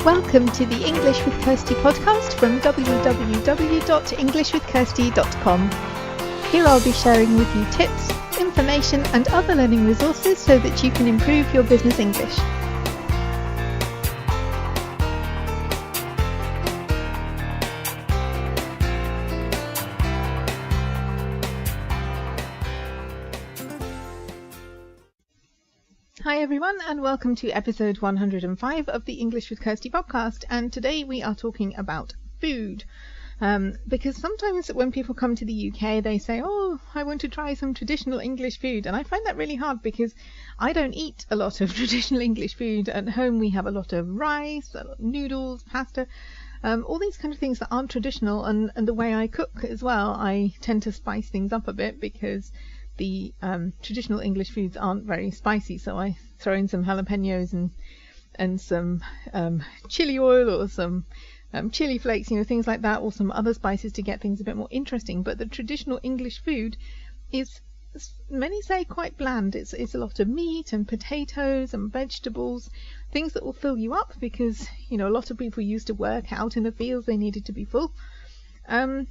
Welcome to the English with Kirsty podcast from www.englishwithkirsty.com. Here I'll be sharing with you tips, information and other learning resources so that you can improve your business English. Hi everyone, and welcome to episode 105 of the English with Kirsty podcast, and today we are talking about food. Because sometimes when people come to the UK they say, oh, I want to try some traditional English food, and I find that really hard because I don't eat a lot of traditional English food. At home we have a lot of rice, noodles, pasta, all these kind of things that aren't traditional, and the way I cook as well, I tend to spice things up a bit because the traditional English foods aren't very spicy, so I throw in some jalapenos and some chili oil or some chili flakes, things like that, or some other spices to get things a bit more interesting. But the traditional English food is, many say, quite bland. It's a lot of meat and potatoes and vegetables, things that will fill you up because a lot of people used to work out in the fields, they needed to be full, and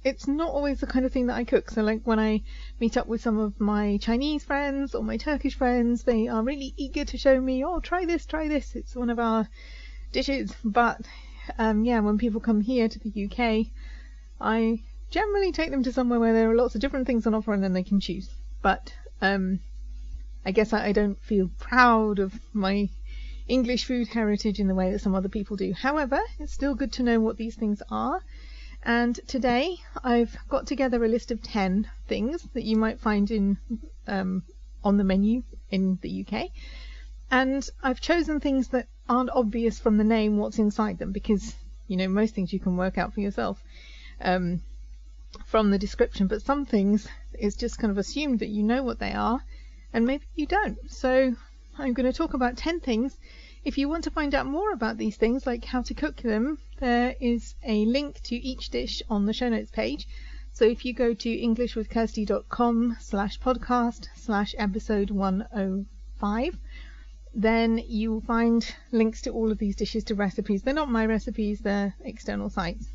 it's not always the kind of thing that I cook. So like when I meet up with some of my Chinese friends or my Turkish friends, they are really eager to show me, oh, try this, it's one of our dishes. But when people come here to the UK, I generally take them to somewhere where there are lots of different things on offer and then they can choose. But I guess I don't feel proud of my English food heritage in the way that some other people do. However, it's still good to know what these things are. And today I've got together a list of 10 things that you might find in on the menu in the UK. And I've chosen things that aren't obvious from the name what's inside them, because most things you can work out for yourself from the description, but some things it's just kind of assumed that you know what they are and maybe you don't. So I'm going to talk about 10 things. If you want to find out more about these things, like how to cook them, there is a link to each dish on the show notes page. So if you go to englishwithkirsty.com/podcast/episode 105, then you will find links to all of these dishes to recipes. They're not my recipes, they're external sites.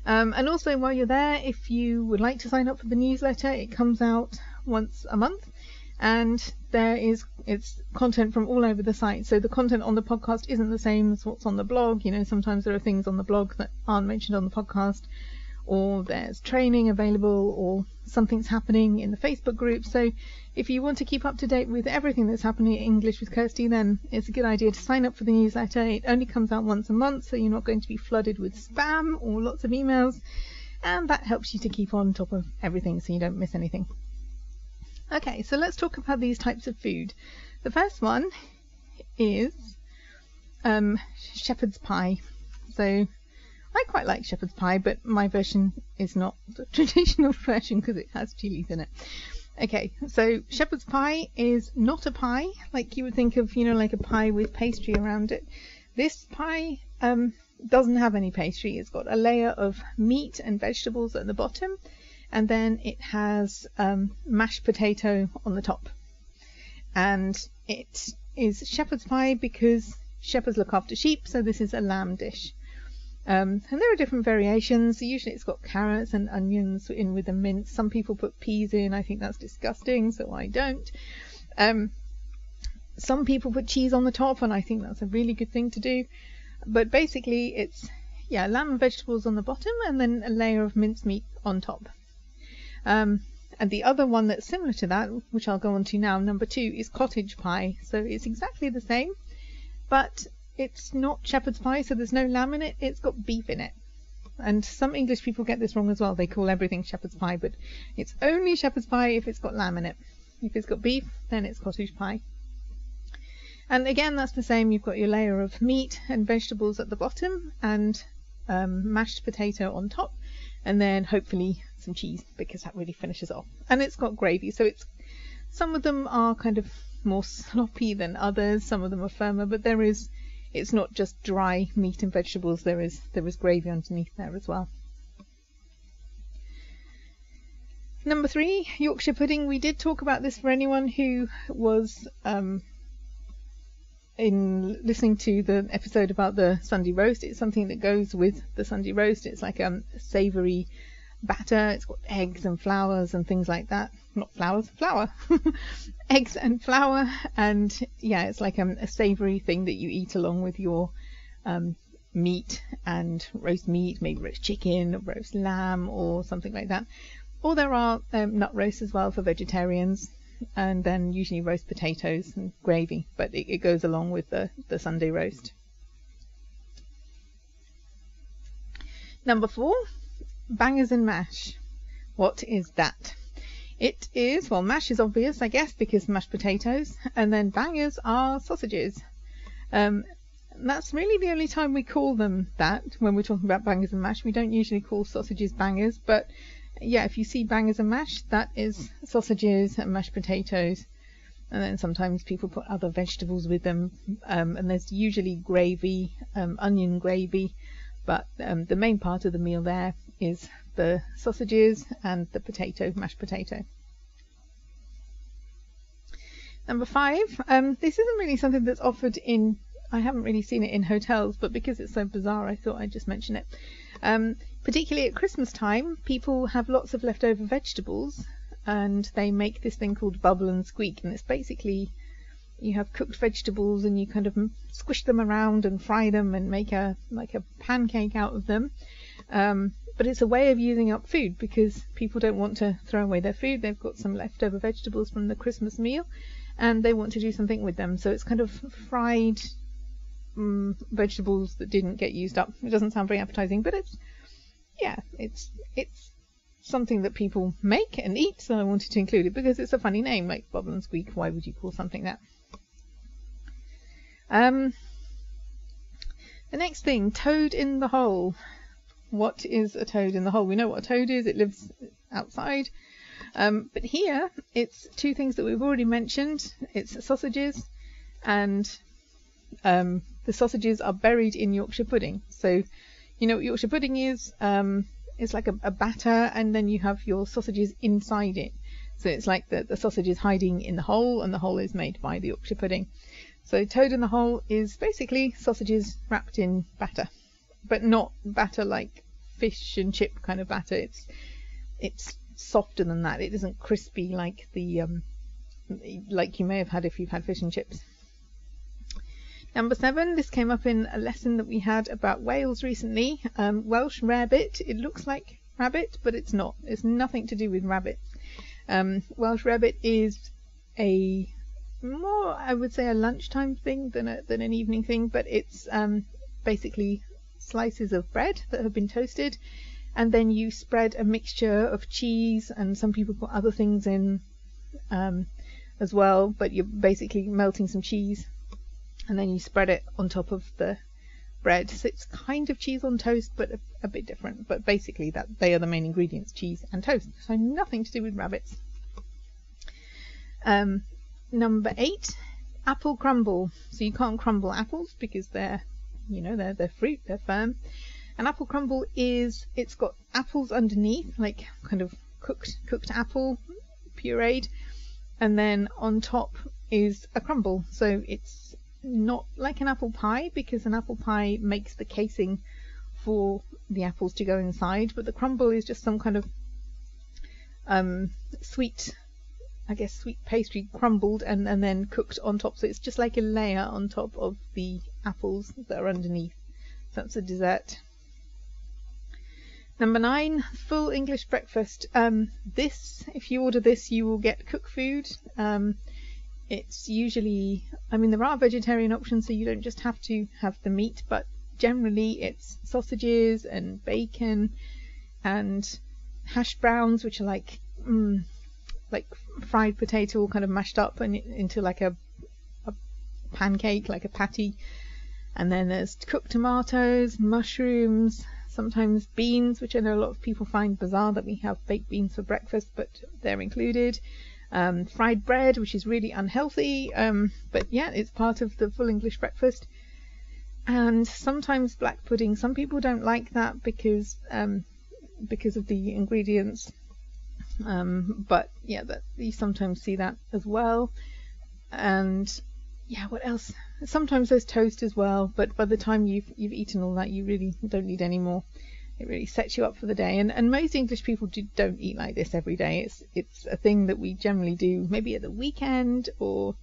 And also while you're there, if you would like to sign up for the newsletter, it comes out once a month. And it's content from all over the site. So the content on the podcast isn't the same as what's on the blog. Sometimes there are things on the blog that aren't mentioned on the podcast, or there's training available, or something's happening in the Facebook group. So if you want to keep up to date with everything that's happening at English with Kirsty, then it's a good idea to sign up for the newsletter. It only comes out once a month, so you're not going to be flooded with spam or lots of emails. And that helps you to keep on top of everything so you don't miss anything. Okay, so let's talk about these types of food. The first one is shepherd's pie. So I quite like shepherd's pie, but my version is not the traditional version because it has chilies in it. Okay, so shepherd's pie is not a pie like you would think of, like a pie with pastry around it. This pie doesn't have any pastry. It's got a layer of meat and vegetables at the bottom, and then it has mashed potato on the top. And it is shepherd's pie because shepherds look after sheep, so this is a lamb dish. And there are different variations. Usually it's got carrots and onions in with the mince. Some people put peas in. I think that's disgusting, so I don't. Some people put cheese on the top, and I think that's a really good thing to do. But basically it's lamb and vegetables on the bottom, and then a layer of mincemeat on top. And the other one that's similar to that, which I'll go on to now, number 2, is cottage pie. So it's exactly the same, but it's not shepherd's pie, so there's no lamb in it. It's got beef in it. And some English people get this wrong as well. They call everything shepherd's pie, but it's only shepherd's pie if it's got lamb in it. If it's got beef, then it's cottage pie. And again, that's the same. You've got your layer of meat and vegetables at the bottom, and mashed potato on top, and then hopefully some cheese, because that really finishes off. And it's got gravy, so some of them are kind of more sloppy than others, some of them are firmer, but it's not just dry meat and vegetables, there is gravy underneath there as well. Number 3, Yorkshire pudding. We did talk about this for anyone who was in listening to the episode about the Sunday roast, it's something that goes with the Sunday roast. It's like a savoury batter. It's got eggs and flowers and things like that. Not flowers, flour. Eggs and flour. And yeah, it's like a savoury thing that you eat along with your meat and roast meat, maybe roast chicken, roast lamb or something like that. Or there are nut roasts as well for vegetarians, and then usually roast potatoes and gravy, but it goes along with the Sunday roast. Number 4, bangers and mash. What is that? It is, well, mash is obvious, I guess, because mashed potatoes, and then bangers are sausages. That's really the only time we call them that when we're talking about bangers and mash. We don't usually call sausages bangers, but yeah, if you see bangers and mash, that is sausages and mashed potatoes. And then sometimes people put other vegetables with them, and there's usually gravy, onion gravy, but the main part of the meal there is the sausages and the mashed potato. Number 5, this isn't really something that's offered in, I haven't really seen it in hotels, but because it's so bizarre, I thought I'd just mention it. Particularly at Christmas time, people have lots of leftover vegetables, and they make this thing called Bubble and Squeak, and it's basically, you have cooked vegetables and you kind of squish them around and fry them and make a pancake out of them. But it's a way of using up food, because people don't want to throw away their food. They've got some leftover vegetables from the Christmas meal and they want to do something with them. So it's kind of fried vegetables that didn't get used up. It doesn't sound very appetizing, but it's something that people make and eat, so I wanted to include it because it's a funny name, like Bubble and Squeak. Why would you call something that? The next thing, toad in the hole. What is a toad in the hole? We know what a toad is. It lives outside. But here, it's 2 things that we've already mentioned. It's sausages, and the sausages are buried in Yorkshire pudding. So, you know what Yorkshire pudding is? It's like a batter, and then you have your sausages inside it. So it's like the sausage is hiding in the hole, and the hole is made by the Yorkshire pudding. So toad in the hole is basically sausages wrapped in batter, but not batter like fish and chip kind of batter. It's softer than that. It isn't crispy like like you may have had if you've had fish and chips. Number 7, this came up in a lesson that we had about Wales recently. Welsh Rarebit. It looks like rabbit, but it's not. It's nothing to do with rabbit. Welsh Rarebit is a more, I would say, a lunchtime thing than an evening thing, but it's basically slices of bread that have been toasted, and then you spread a mixture of cheese, and some people put other things in as well, but you're basically melting some cheese and then you spread it on top of the bread. So it's kind of cheese on toast, but a bit different. But basically that they are the main ingredients, cheese and toast. So nothing to do with rabbits. Number 8, apple crumble. So you can't crumble apples because they're fruit, they're firm. An apple crumble it's got apples underneath, like kind of cooked apple, pureed, and then on top is a crumble. So it's not like an apple pie, because an apple pie makes the casing for the apples to go inside, but the crumble is just some kind of sweet pastry crumbled and then cooked on top. So it's just like a layer on top of the apples that are underneath. So that's a dessert. Number 9, full English breakfast. If you order this, you will get cooked food. It's usually, there are vegetarian options, so you don't just have to have the meat, but generally it's sausages and bacon and hash browns, which are like fried potato all kind of mashed up and into like a pancake, like a patty. And then there's cooked tomatoes, mushrooms, sometimes beans, which I know a lot of people find bizarre that we have baked beans for breakfast, but they're included. Fried bread, which is really unhealthy, but yeah, it's part of the full English breakfast. And sometimes black pudding. Some people don't like that because of the ingredients, but yeah, that you sometimes see that as well. And yeah, what else? Sometimes there's toast as well, but by the time you've eaten all that, you really don't need any more. It really sets you up for the day. And most English people don't eat like this every day. It's a thing that we generally do maybe at the weekend, or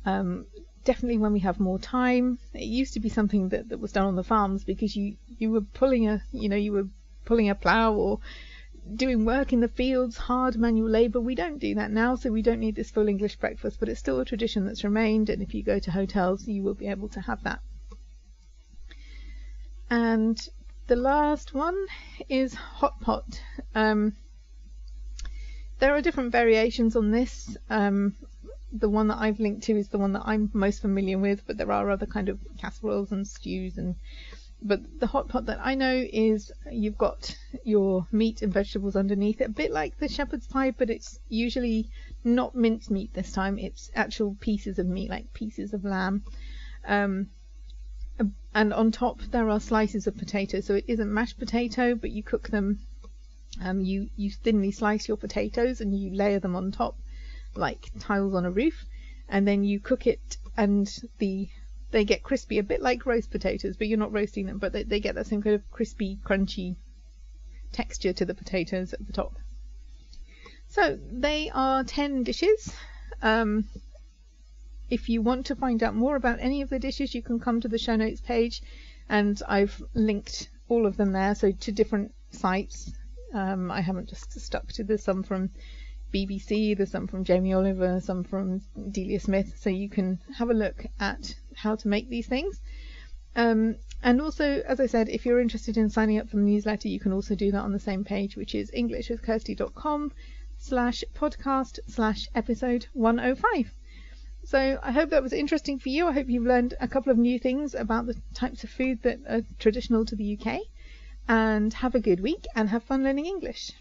definitely when we have more time. It used to be something that was done on the farms, because you were pulling a plough or doing work in the fields, hard manual labour. We don't do that now, so we don't need this full English breakfast, but it's still a tradition that's remained, and if you go to hotels you will be able to have that. And the last one is Hotpot. There are different variations on this. The one that I've linked to is the one that I'm most familiar with, but there are other kind of casseroles and stews, but the Hotpot that I know is you've got your meat and vegetables underneath it, a bit like the shepherd's pie, but it's usually not minced meat this time. It's actual pieces of meat, like pieces of lamb. And on top there are slices of potato, so it isn't mashed potato, but you cook them. You thinly slice your potatoes and you layer them on top like tiles on a roof, and then you cook it, and they get crispy, a bit like roast potatoes, but you're not roasting them, but they get that same kind of crispy, crunchy texture to the potatoes at the top. So they are 10 dishes. If you want to find out more about any of the dishes, you can come to the show notes page, and I've linked all of them there, so to different sites. I haven't just stuck to this. Some from BBC, there's some from Jamie Oliver, some from Delia Smith, so you can have a look at how to make these things. And also, as I said, if you're interested in signing up for the newsletter, you can also do that on the same page, which is englishwithkirsty.com/podcast/episode 105. So I hope that was interesting for you. I hope you've learned a couple of new things about the types of food that are traditional to the UK. And have a good week and have fun learning English.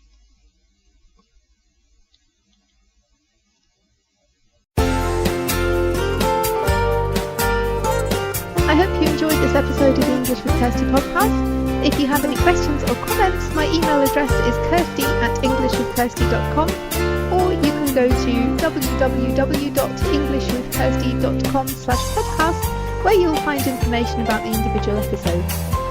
I hope you enjoyed this episode of the English with Kirsty podcast. If you have any questions or comments, my email address is kirsty@englishwithkirsty.com, or you can go to www.englishwithkirsty.com/podcast, where you'll find information about the individual episodes.